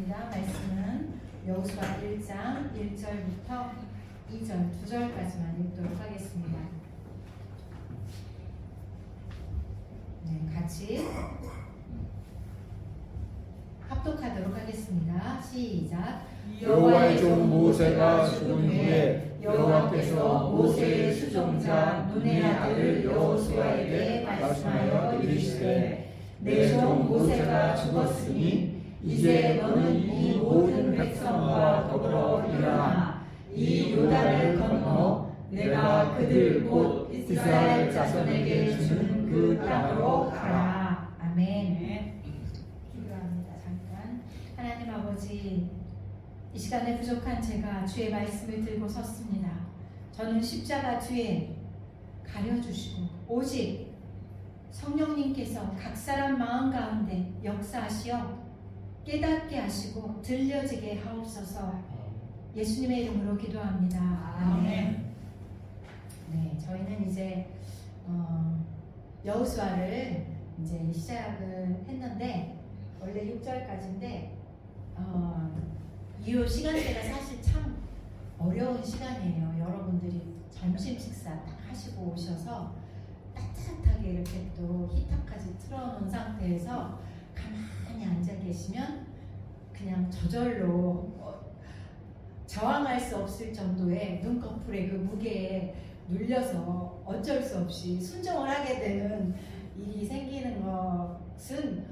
하겠습니다. 말씀은 여호수아 1장 1절부터 2절, 2절까지만 읽도록 하겠습니다. 네, 같이 합독하도록 하겠습니다. 시작. 여호와의 종 모세가 죽은 후에 여호와께서 모세의 수종자 눈의 아들 여호수아에게 말씀하여 이르시되 내 종 모세가 죽었으니 이제 너는 이 모든 백성과 더불어 일어나 이 요단을 건너 내가 그들 곧 이스라엘 자손에게 주는 그 땅으로 가라. 아멘. 기도합니다. 잠깐. 하나님 아버지, 이 시간에 부족한 제가 주의 말씀을 들고 섰습니다. 저는 십자가 뒤에 가려주시고 오직 성령님께서 각 사람 마음 가운데 역사하시어 깨닫게 하시고 들려지게 하옵소서. 예수님의 이름으로 기도합니다. 아멘. 네, 저희는 이제 여호수아를 이제 시작을 했는데 원래 6절까지인데 이 시간대가 사실 참 어려운 시간이에요. 여러분들이 점심 식사 딱 하시고 오셔서 따뜻하게 이렇게 또 히터까지 틀어놓은 상태에서 가만히 앉아 계시면 그냥 저절로 저항할 수 없을 정도의 눈꺼풀의 그 무게에 눌려서 어쩔 수 없이 순종을 하게 되는 일이 생기는 것은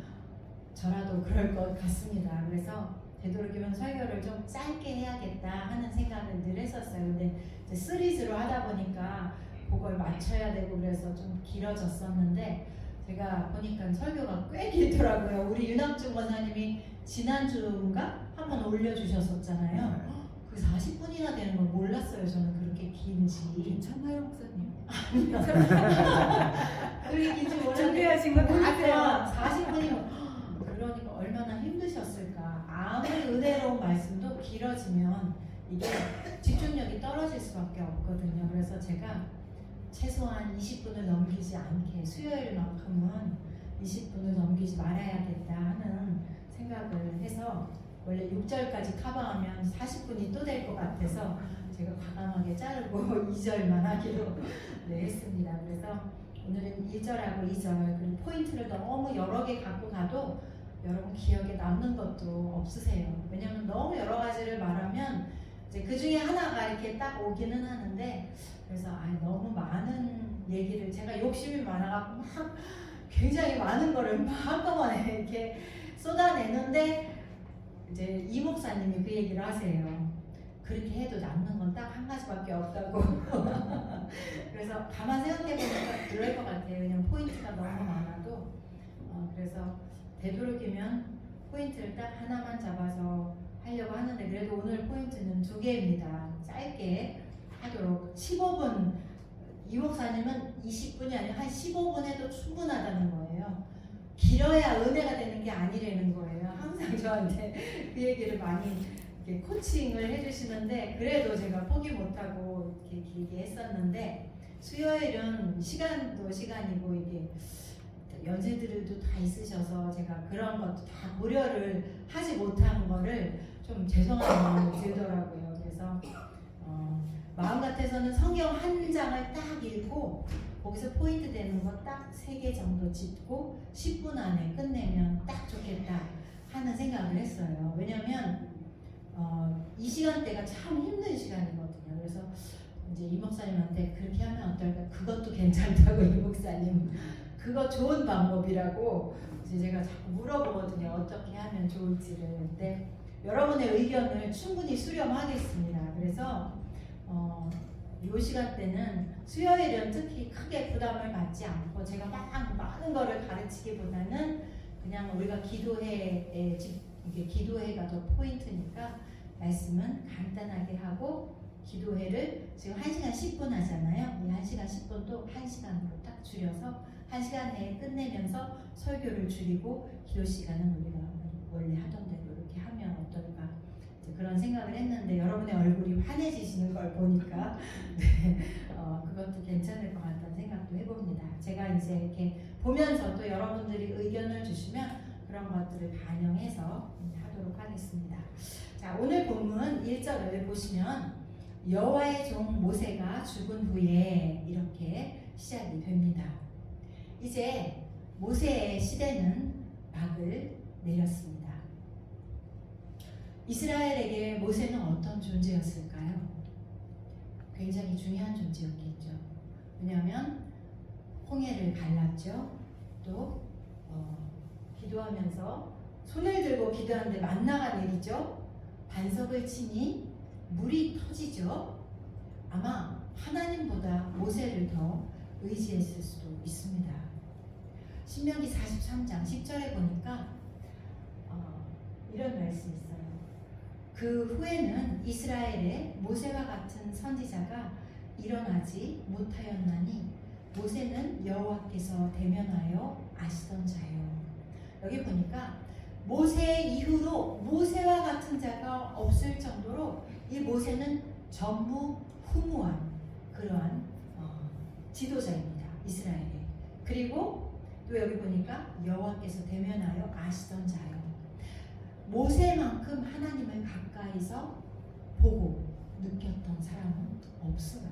저라도 그럴 것 같습니다. 그래서 되도록이면 설교를 좀 짧게 해야겠다 하는 생각을 늘 했었어요. 근데 이제 시리즈로 하다 보니까 그걸 맞춰야 되고 그래서 좀 길어졌었는데 제가 보니까 설교가 꽤 길더라고요. 우리 윤학중 권사님이 지난주인가 한번 올려주셨었잖아요. 그 40분이나 되는 걸 몰랐어요. 저는 그렇게 긴지. 괜찮아요, 목사님? 그렇게 긴지 몰랐는데 준비하신 거 다 아세요? 40분이면 그러니까 얼마나 힘드셨을까. 아무리 은혜로운 말씀도 길어지면 이게 집중력이 떨어질 수밖에 없거든요. 그래서 제가 최소한 20분을 넘기지 않게 수요일만큼은 20분을 넘기지 말아야겠다 하는 생각을 해서 원래 6절까지 커버하면 40분이 또 될 것 같아서 제가 과감하게 자르고 2절만 하기로 했습니다. 그래서 오늘은 1절하고 2절 그리고 포인트를 너무 여러 개 갖고 가도 여러분 기억에 남는 것도 없으세요. 왜냐하면 너무 여러 가지를 말하면 이제 그 중에 하나가 이렇게 딱 오기는 하는데 그래서 너무 많은 얘기를 제가 욕심이 많아갖고 막 굉장히 많은 거를 막 한꺼번에 이렇게 쏟아내는데 이제 이 목사님이 그 얘기를 하세요. 그렇게 해도 남는 건 딱 한 가지밖에 없다고. 그래서 가만 생각해보니까 그럴 것 같아요. 왜냐면 포인트가 너무 많아도 그래서 되도록이면 포인트를 딱 하나만 잡아서 하려고 하는데 그래도 오늘 포인트는 2개입니다. 짧게 하도록 15분 이 목사님은 20분이 아니라 한 15분 해도 충분하다는 거예요. 길어야 은혜가 되는 게 아니라는 거예요. 항상 저한테 그 얘기를 많이 이렇게 코칭을 해주시는데 그래도 제가 포기 못하고 이렇게 길게 했었는데 수요일은 시간도 시간이고 이게 연세들도 다 있으셔서 제가 그런 것도 다 고려를 하지 못한 거를 좀 죄송한 마음이 들더라고요. 그래서 마음 같아서는 성경 한 장을 딱 읽고 거기서 포인트 되는 거 딱 3개 정도 짚고 10분 안에 끝내면 딱 좋겠다 하는 생각을 했어요. 왜냐면 이 시간대가 참 힘든 시간이거든요. 그래서 이제 이 목사님한테 그렇게 하면 어떨까? 그것도 괜찮다고 이 목사님 그거 좋은 방법이라고 이제 제가 자꾸 물어보거든요. 어떻게 하면 좋을지를. 근데 여러분의 의견을 충분히 수렴하겠습니다. 그래서 이 시간대는 수요일은 특히 크게 부담을 갖지 않고 제가 막 많은 거를 가르치기보다는 그냥 우리가 기도회에 이게 기도회가 더 포인트니까 말씀은 간단하게 하고 기도회를 지금 1시간 10분 하잖아요. 이 1시간 10분도 1시간으로 딱 줄여서 1시간 내에 끝내면서 설교를 줄이고 기도 시간은 우리가 원래 하던 대로 이렇게 하면 어떨까 그런 생각을 했는데 여러분의 얼굴이 환해지시는 걸 보니까 그것도 괜찮을 것 같다는 생각도 해봅니다. 제가 이제 이렇게 보면서 또 여러분들이 의견을 주시면 그런 것들을 반영해서 하도록 하겠습니다. 자, 오늘 본문 1절을 보시면 여호와의 종 모세가 죽은 후에 이렇게 시작이 됩니다. 이제 모세의 시대는 막을 내렸습니다. 이스라엘에게 모세는 어떤 존재였을까요? 굉장히 중요한 존재였겠죠. 왜냐하면 홍해를 갈랐죠. 또 기도하면서 손을 들고 기도하는데 만나가 내리죠. 반석을 치니 물이 터지죠. 아마 하나님보다 모세를 더 의지했을 수도 있습니다. 신명기 43장 10절에 보니까 이런 말씀이 있어요. 그 후에는 이스라엘에 모세와 같은 선지자가 일어나지 못하였나니 모세는 여호와께서 대면하여 아시던 자요. 여기 보니까 모세 이후로 모세와 같은 자가 없을 정도로 이 모세는 전무후무한 그러한 지도자입니다. 이스라엘에. 그리고 또 여기 보니까 여호와께서 대면하여 아시던 자요. 모세만큼 하나님을 가까이서 보고 느꼈던 사람은 없어요.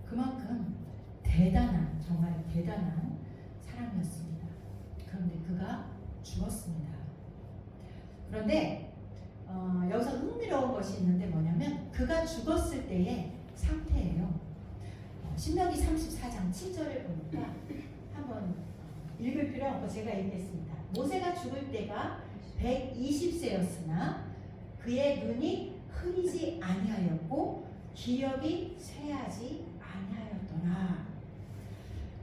그만큼 대단한, 정말 대단한 사람이었습니다. 그런데 그가 죽었습니다. 그런데 여기서 흥미로운 것이 있는데 뭐냐면 그가 죽었을 때의 상태예요. 신명기 34장 7절을 보니까 한번 읽을 필요 없고 제가 읽겠습니다. 모세가 죽을 때가 120세였으나 그의 눈이 흐리지 아니하였고 기력이 쇠하지 아니하였더라.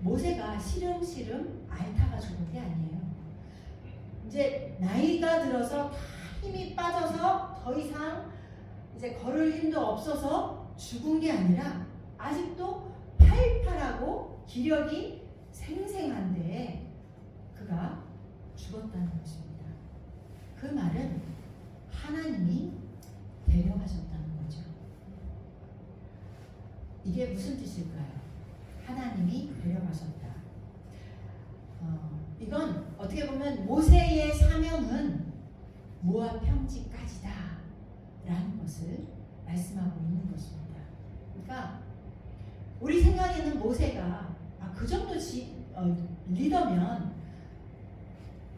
모세가 시름시름 앓다가 죽은 게 아니에요. 이제 나이가 들어서 다 힘이 빠져서 더 이상 이제 걸을 힘도 없어서 죽은 게 아니라 아직도 팔팔하고 기력이 생생한데 그가 죽었다는 것입니다. 그 말은 하나님이 데려가셨다는 거죠. 이게 무슨 뜻일까요? 하나님이 데려가셨다. 이건 어떻게 보면 모세의 사명은 모압 평지까지다 라는 것을 말씀하고 있는 것입니다. 그러니까 우리 생각에는 모세가 그 정도 리더면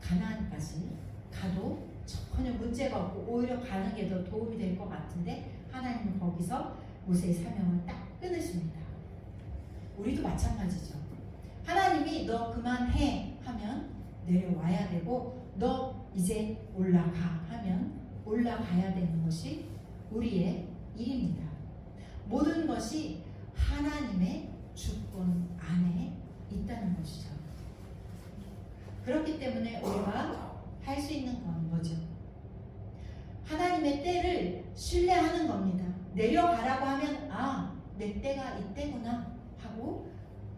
가나안까지 가도 전혀 문제가 없고 오히려 가는 게 더 도움이 될 것 같은데 하나님은 거기서 모세의 사명을 딱 끊으십니다. 우리도 마찬가지죠. 하나님이 너 그만해 하면 내려와야 되고 너 이제 올라가 하면 올라가야 되는 것이 우리의 일입니다. 모든 것이 하나님의 주권 안에 있다는 것이죠. 그렇기 때문에 우리가 할 수 있는 건 뭐죠? 하나님의 때를 신뢰하는 겁니다. 내려가라고 하면 내 때가 이때구나 하고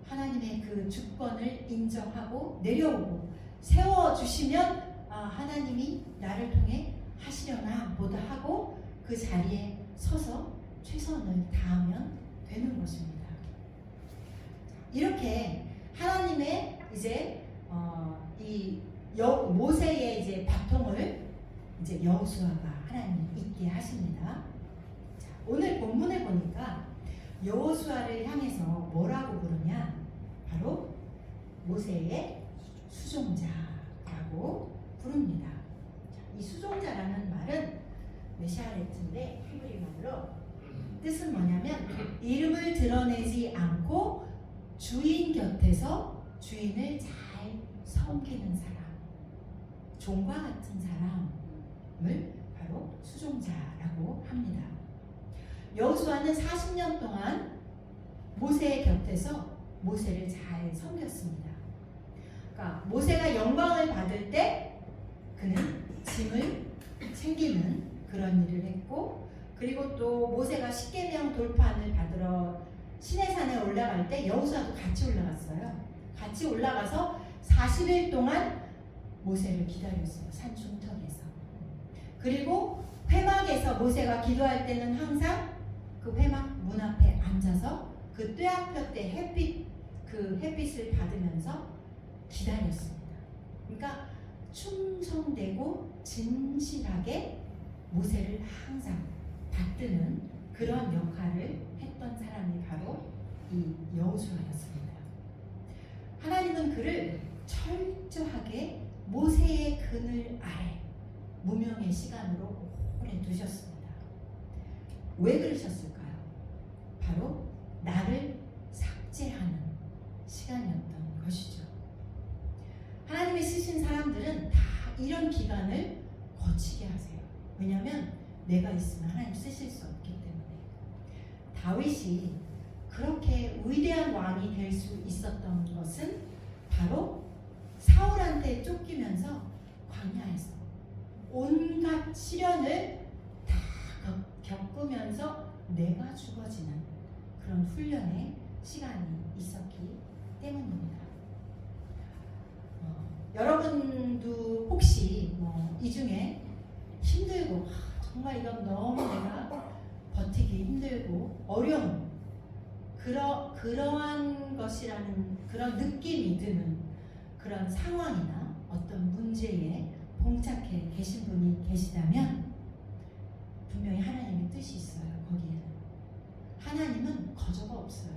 하나님의 그 주권을 인정하고 내려오고 세워주시면 하나님이 나를 통해 하시려나 보다 하고 그 자리에 서서 최선을 다하면 되는 것입니다. 이렇게 하나님의 이제 이 모세의 이제 바통을 이제 여호수아가 하나님 있게 하십니다. 자, 오늘 본문을 보니까 여호수아를 향해서 뭐라고 부르냐? 바로 모세의 수종자라고 부릅니다. 자, 이 수종자라는 말은 메샤레트인데 히브리 말로 뜻은 뭐냐면 이름을 드러내지 않고 주인 곁에서 주인을 잘 섬기는 사람, 종과 같은 사람을 바로 수종자라고 합니다. 여호수아는 40년 동안 모세의 곁에서 모세를 잘 섬겼습니다. 그러니까 모세가 영광을 받을 때 그는 짐을 챙기는 그런 일을 했고, 그리고 또 모세가 십계명 돌판을 받으러 시내산에 올라갈 때 여호수아도 같이 올라갔어요. 같이 올라가서 40일 동안 모세를 기다렸어요. 산 중턱에서. 그리고 회막에서 모세가 기도할 때는 항상 그 회막 문 앞에 앉아서 그 떼아볕 때 햇빛을 받으면서 기다렸습니다. 그러니까 충성되고 진실하게 모세를 항상 받드는 그런 역할을 했던 사람이 바로 이 여호수아였습니다. 하나님은 그를 철저하게 모세의 그늘 아래 무명의 시간으로 오래 두셨습니다. 왜 그러셨을까요? 바로 나를 삭제하는 시간이었던 것이죠. 하나님이 쓰신 사람들은 다 이런 기간을 거치게 하세요. 왜냐하면 내가 있으면 하나님 쓰실 수 없기 때문에. 다윗이 그렇게 위대한 왕이 될 수 있었던 것은 바로 사울한테 쫓기면서 광야에서 온갖 시련을 다 겪으면서 내가 죽어지는 그런 훈련의 시간이 있었기 때문입니다. 여러분도 혹시 이 중에 힘들고 정말 이건 너무 내가 버티기 힘들고 어려운 그러한 것이라는 그런 느낌이 드는 그런 상황이나 어떤 문제에 봉착해 계신 분이 계시다면 분명히 하나님의 뜻이 있어요. 거기에는 하나님은 거저가 없어요.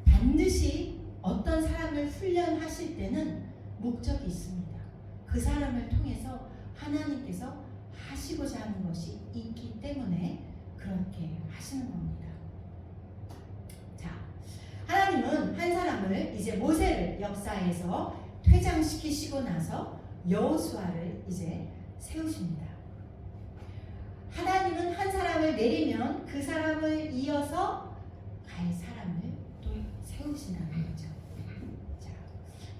반드시 어떤 사람을 훈련하실 때는 목적이 있습니다. 그 사람을 통해서 하나님께서 하시고자 하는 것이 있기 때문에 그렇게 하시는 겁니다. 자, 하나님은 한 사람을 이제 모세를 역사에서 퇴장시키시고 나서 여호수아를 이제 세우십니다. 하나님은 한 사람을 내리면 그 사람을 이어서 갈 사람을 또 세우시는 거죠. 자,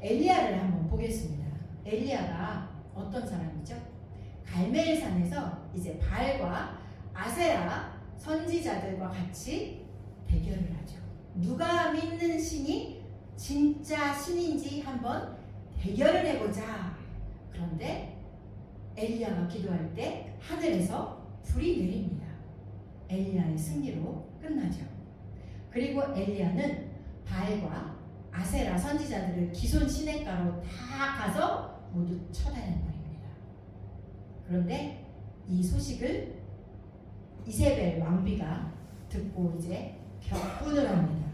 엘리야를 한번 보겠습니다. 엘리야가 어떤 사람이죠? 갈멜산에서 이제 바알과 아세라 선지자들과 같이 대결을 하죠. 누가 믿는 신이 진짜 신인지 한번 대결을 해보자. 그런데 엘리야가 기도할 때 하늘에서 불이 내립니다. 엘리야의 승리로 끝나죠. 그리고 엘리야는 바알과 아세라 선지자들을 기손 시냇가로 다 가서 모두 처단해버립니다. 그런데 이 소식을 이세벨 왕비가 듣고 이제 격분을 합니다.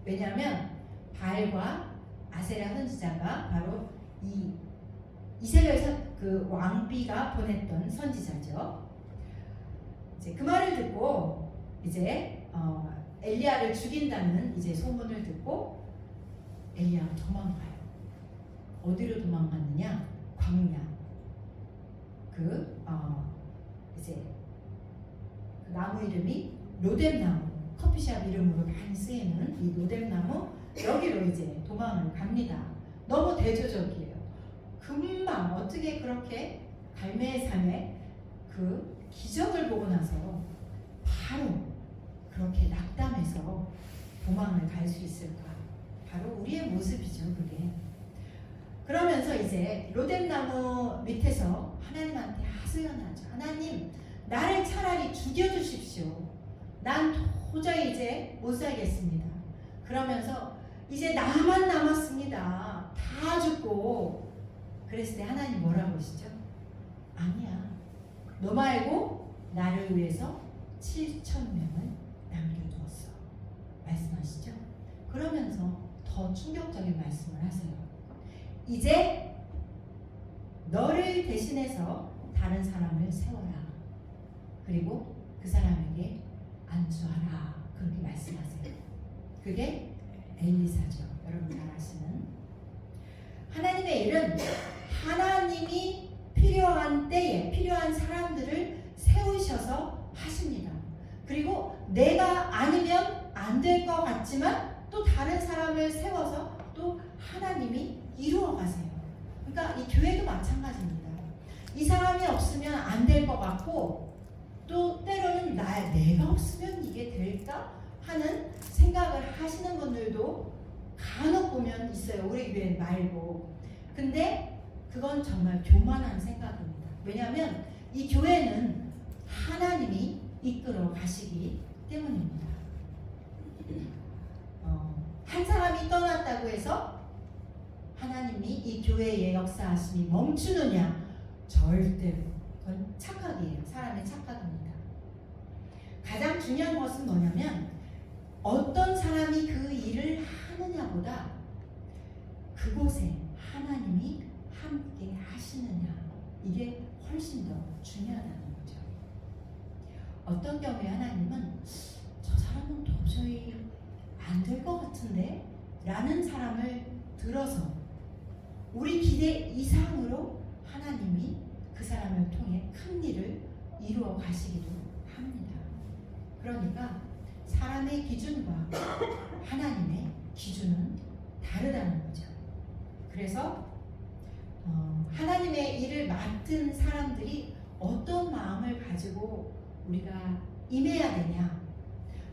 왜냐하면 바알과 아세라 선지자가 바로 이 이세벨 그 왕비가 보냈던 선지자죠. 이제 그 말을 듣고 이제 엘리야를 죽인다는 이제 소문을 듣고 엘리야가 도망가요. 어디로 도망갔느냐? 광야. 이제 그 나무 이름이 로뎀나무, 커피숍 이름으로 많이 쓰이는 이 로뎀나무 여기로 이제 도망을 갑니다. 너무 대조적이에요. 금방 어떻게 그렇게 갈멜산에 그 기적을 보고 나서 바로 그렇게 낙담해서 도망을 갈 수 있을까? 바로 우리의 모습이죠, 그게. 그러면서 이제 로뎀나무 밑에서 하나님한테 하소연하죠. 하나님, 나를 차라리 죽여주십시오. 난 도저히 이제 못 살겠습니다. 그러면서 이제 나만 남았습니다. 다 죽고. 그랬을 때 하나님 뭐라고 하시죠? 아니야. 너 말고 나를 위해서 7,000명을 남겨두었어. 말씀하시죠? 그러면서 더 충격적인 말씀을 하세요. 이제 너를 대신해서 다른 사람을 세워라. 그리고 그 사람에게 안수하라. 그렇게 말씀하세요. 그게 엘리사죠. 여러분 잘 아시는. 하나님의 일은 하나님이 필요한 때에 필요한 사람들을 세우셔서 하십니다. 그리고 내가 아니면 안 될 것 같지만 또 다른 사람을 세워서 또 하나님이 이루어 가세요. 그러니까 이 교회도 마찬가지입니다. 이 사람이 없으면 안 될 것 같고 또 때로는 내가 없으면 이게 될까 하는 생각을 하시는 분들도 간혹 보면 있어요. 우리 교회 말고. 근데 그건 정말 교만한 생각입니다. 왜냐하면 이 교회는 하나님이 이끌어 가시기 때문입니다. 한 사람이 떠났다고 해서 하나님이 이 교회의 역사하심이 멈추느냐? 절대로 그건 착각이에요. 사람의 착각입니다. 가장 중요한 것은 뭐냐면 어떤 사람이 그 일을 하느냐보다 그곳에 하나님이 함께 하시느냐, 이게 훨씬 더 중요하다는 거죠. 어떤 경우에 하나님은 저 사람은 도저히 안 될 것 같은데 라는 사람을 들어서 우리 기대 이상으로 하나님이 그 사람을 통해 큰 일을 이루어 가시기도 합니다. 그러니까 사람의 기준과 하나님의 기준은 다르다는 거죠. 그래서 하나님의 일을 맡은 사람들이 어떤 마음을 가지고 우리가 임해야 되냐,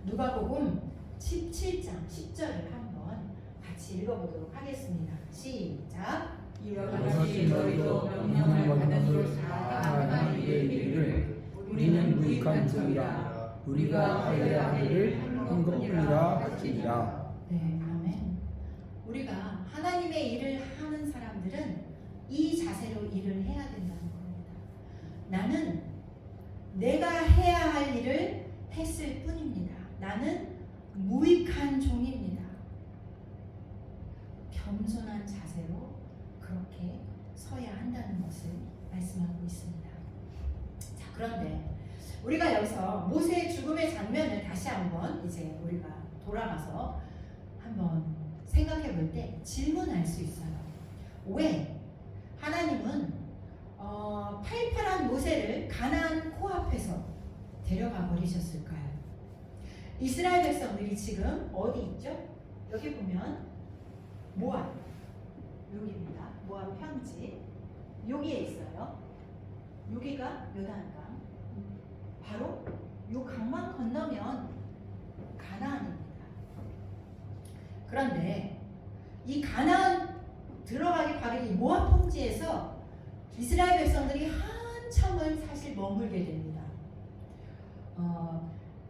누가복음 17장 10절을 한번 같이 읽어보도록 하겠습니다. 시작. 이와 같이 너희도 명령을 받은 것을 다하는 이의 일을 우리는 무익한 종이라 우리가 하여야 할 일을 한 것뿐이라 할지니라. 네, 아멘. 우리가 하나님의 일을 하는 사람들은 이 자세로 일을 해야 된다는 겁니다. 나는 내가 해야 할 일을 했을 뿐입니다. 나는 무익한 종입니다. 겸손한 자세로 그렇게 서야 한다는 것을 말씀하고 있습니다. 자, 그런데 우리가 여기서 모세의 죽음의 장면을 다시 한번 이제 우리가 돌아가서 한번 생각해 볼 때 질문할 수 있어요. 왜 하나님은 팔팔한 모세를 가나안 코앞에서 데려가 버리셨을까요? 이스라엘 백성들이 지금 어디 있죠? 여기 보면 모압, 여기입니다. 모압 평지 여기에 있어요. 여기가 요단강, 바로 요 강만 건너면 가나안입니다. 그런데 이 가나안 들어가기 바로 이 모압 평지에서 이스라엘 백성들이 한참을 사실 머물게 됩니다.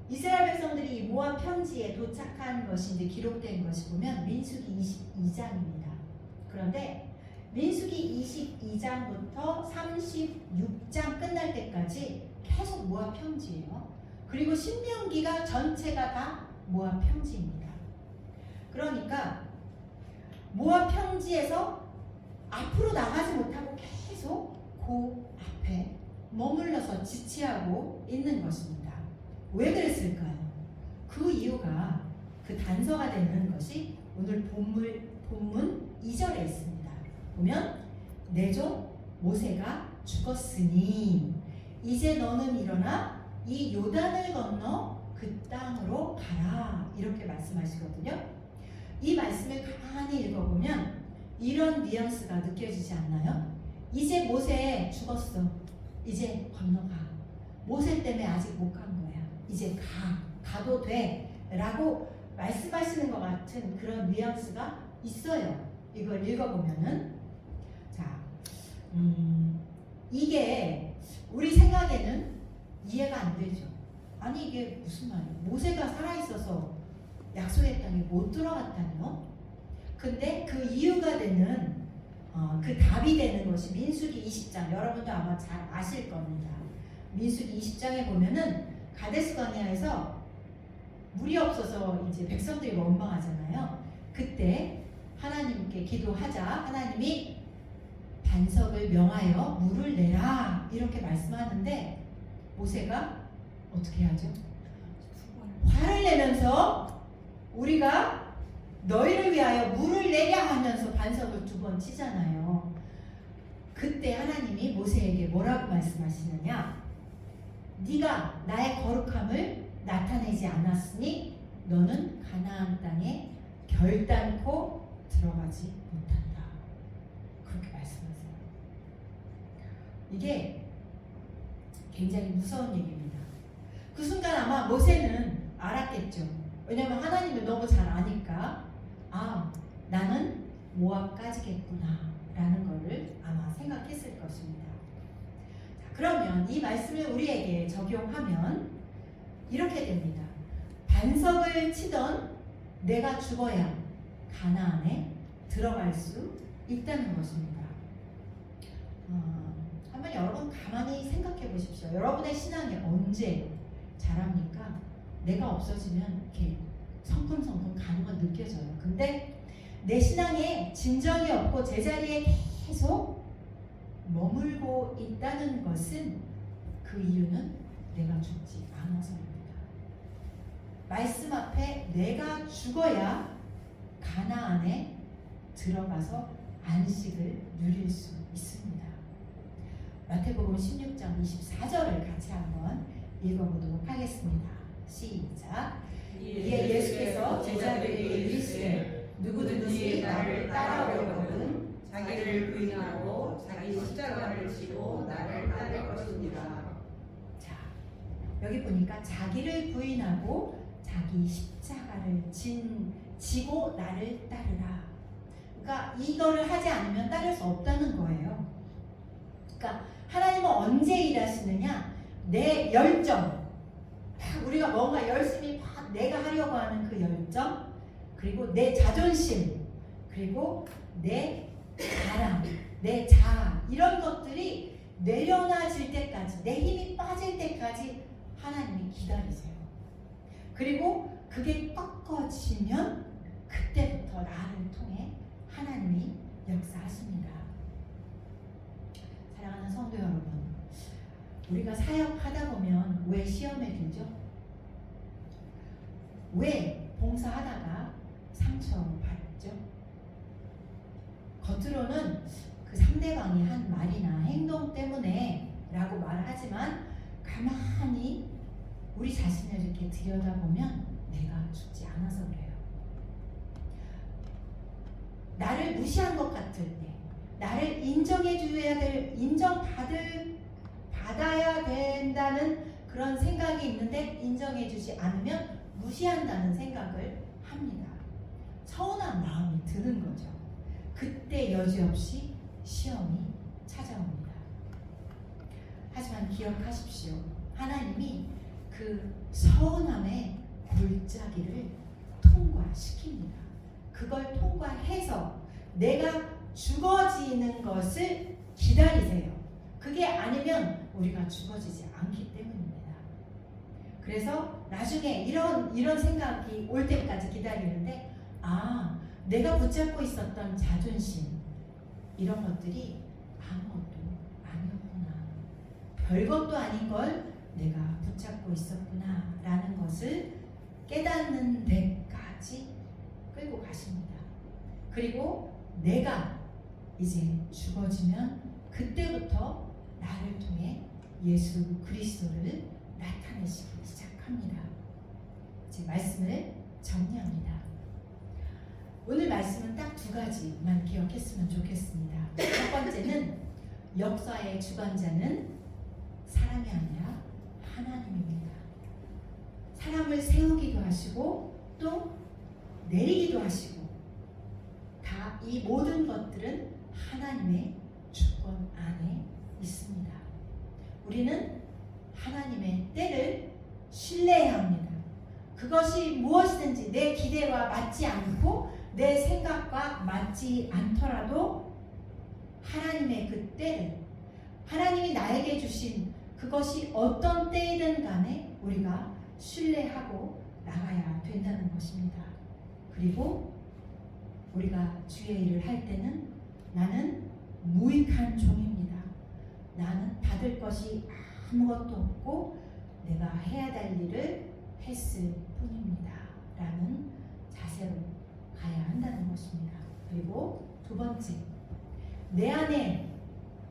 이스라엘 백성들이 이 모압 평지에 도착한 것이 이제 기록된 것이 보면 민수기 22장입니다. 그런데 민수기 22장부터 36장 끝날 때까지 계속 모압 평지예요. 그리고 신명기가 전체가 다 모압 평지입니다. 그러니까 모압 평지에서 앞으로 나가지 못하고 계속 그 앞에 머물러서 지체하고 있는 것입니다. 왜 그랬을까요? 그 이유가 그 단서가 되는 것이 오늘 본문 2절에 있습니다. 보면 내 종 모세가 죽었으니 이제 너는 일어나 이 요단을 건너 그 땅으로 가라, 이렇게 말씀하시거든요. 이 말씀을 가만히 읽어보면 이런 뉘앙스가 느껴지지 않나요? 이제 모세 죽었어. 이제 건너가. 모세 때문에 아직 못 간 거야. 이제 가도 돼 라고 말씀하시는 것 같은 그런 뉘앙스가 있어요. 이걸 읽어보면은. 자, 이게 우리 생각에는 이해가 안 되죠. 아니 이게 무슨 말이야? 모세가 살아있어서 약속의 땅에 못 들어갔다뇨? 근데 그 이유가 되는 그 답이 되는 것이 민수기 20장, 여러분도 아마 잘 아실 겁니다. 민수기 20장에 보면은 가데스 광야에서 물이 없어서 이제 백성들이 원망하잖아요. 그때 하나님께 기도하자 하나님이 반석을 명하여 물을 내라 이렇게 말씀하는데 모세가 어떻게 하죠? 화를 내면서 우리가 너희를 위하여 물을 내랴 하면서 반석을 2번 치잖아요. 그때 하나님이 모세에게 뭐라고 말씀하시느냐? 네가 나의 거룩함을 나타내지 않았으니 너는 가나안 땅에 결단코 들어가지 못한다. 그렇게 말씀하세요. 이게 굉장히 무서운 얘기입니다. 그 순간 아마 모세는 알았겠죠. 왜냐하면 하나님을 너무 잘 아니까 나는 모압까지겠구나 라는 것을 아마 생각했을 것입니다. 자, 그러면 이 말씀을 우리에게 적용하면 이렇게 됩니다. 반석을 치던 내가 죽어야 가나안에 들어갈 수 있다는 것입니다. 한번 여러분 가만히 생각해 그렇죠. 여러분의 신앙이 언제 자랍니까? 내가 없어지면 이렇게 성큼성큼 가는 건 느껴져요. 근데 내 신앙에 진전이 없고 제자리에 계속 머물고 있다는 것은 그 이유는 내가 죽지 않아서입니다. 말씀 앞에 내가 죽어야 가나안에 들어가서 안식을 누릴 수 있습니다. 마태복음 16장 24절을 같이 한번 읽어보도록 하겠습니다. 시작. 이에 예수께서 제자들에게 이르시되 누구든지 나를 따라오려거든 자기를 부인하고 자기 십자가를 지고 나를 따를 것입니다. 자, 여기 보니까 자기를 부인하고 자기 십자가를 지고 나를 따르라. 그러니까 이거를 하지 않으면 따를 수 없다는 거예요. 그러니까 하나님은 언제 일하시느냐? 내 열정, 우리가 뭔가 열심히 막 내가 하려고 하는 그 열정, 그리고 내 자존심, 그리고 내 자랑, 내 자아, 이런 것들이 내려놔질 때까지, 내 힘이 빠질 때까지 하나님이 기다리세요. 그리고 그게 꺾어지면 그때부터 나를 통해 하나님이 역사하십니다. 사랑하는 성도 여러분, 우리가 사역하다 보면 왜 시험에 들죠? 왜 봉사하다가 상처받죠? 겉으로는 그 상대방이 한 말이나 행동 때문에 라고 말하지만 가만히 우리 자신을 이렇게 들여다보면 내가 죽지 않아서 그래요. 나를 무시한 것 같을 때, 나를 인정해줘야 될, 받아야 된다는 그런 생각이 있는데 인정해주지 않으면 무시한다는 생각을 합니다. 서운한 마음이 드는 거죠. 그때 여지없이 시험이 찾아옵니다. 하지만 기억하십시오. 하나님이 그 서운함의 골짜기를 통과시킵니다. 그걸 통과해서 내가 죽어지는 것을 기다리세요. 그게 아니면 우리가 죽어지지 않기 때문입니다. 그래서 나중에 이런 생각이 올 때까지 기다리는데, 내가 붙잡고 있었던 자존심, 이런 것들이 아무것도 아니었구나, 별것도 아닌 걸 내가 붙잡고 있었구나 라는 것을 깨닫는 데까지 끌고 가십니다. 그리고 내가 이제 죽어지면 그때부터 나를 통해 예수 그리스도를 나타내시기 시작합니다. 제 말씀을 정리합니다. 오늘 말씀은 딱 두 가지만 기억했으면 좋겠습니다. 첫 번째는 역사의 주관자는 사람이 아니라 하나님입니다. 사람을 세우기도 하시고 또 내리기도 하시고, 다 이 모든 것들은 하나님의 주권 안에 있습니다. 우리는 하나님의 때를 신뢰해야 합니다. 그것이 무엇이든지 내 기대와 맞지 않고 내 생각과 맞지 않더라도 하나님의 그 때를, 하나님이 나에게 주신 그것이 어떤 때이든 간에 우리가 신뢰하고 나가야 된다는 것입니다. 그리고 우리가 주의 일을 할 때는 나는 무익한 종입니다. 나는 받을 것이 아무것도 없고 내가 해야 될 일을 했을 뿐입니다 라는 자세로 가야 한다는 것입니다. 그리고 두 번째, 내 안에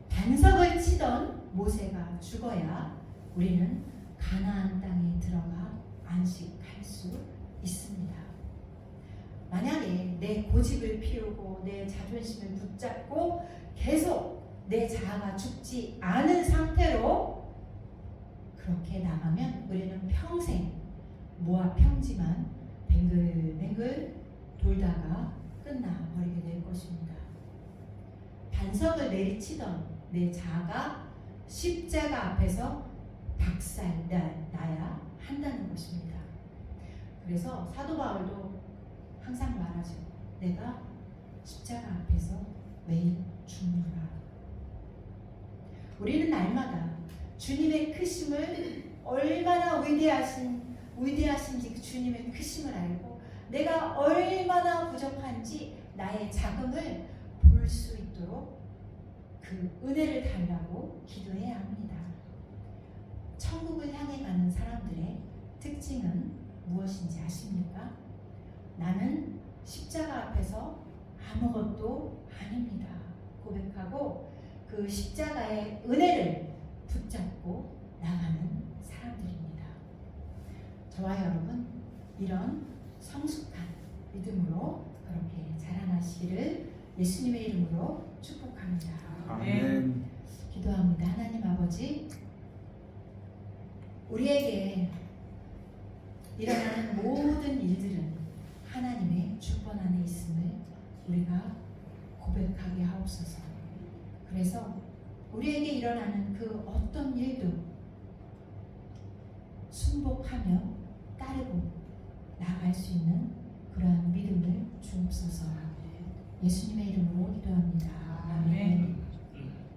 반석을 치던 모세가 죽어야 우리는 가나안 땅에 들어가 안식할 수 있습니다. 만약에 내 고집을 피우고 내 자존심을 붙잡고 계속 내 자아가 죽지 않은 상태로 그렇게 나가면 우리는 평생 모압 평지만 뱅글뱅글 돌다가 끝나버리게 될 것입니다. 반석을 내리치던 내 자아가 십자가 앞에서 박살나야 한다는 것입니다. 그래서 사도 바울도 항상 말하죠. 내가 십자가 앞에서 매일 죽노라. 우리는 날마다 주님의 크심을 얼마나 위대하신지 그 주님의 크심을 알고 내가 얼마나 부족한지 나의 작음을 볼 수 있도록 그 은혜를 달라고 기도해야 합니다. 천국을 향해 가는 사람들의 특징은 무엇인지 아십니까? 나는 십자가 앞에서 아무것도 아닙니다. 고백하고 그 십자가의 은혜를 붙잡고 나가는 사람들입니다. 저와 여러분 이런 성숙한 믿음으로 그렇게 자라나시기를 예수님의 이름으로 축복합니다. 아멘. 기도합니다. 하나님 아버지, 우리에게 일어나는 모든 일들은 하나님의 주권 안에 있음을 우리가 고백하게 하옵소서. 그래서 우리에게 일어나는 그 어떤 일도 순복하며 따르고 나아갈 수 있는 그러한 믿음을 주옵소서. 예수님의 이름으로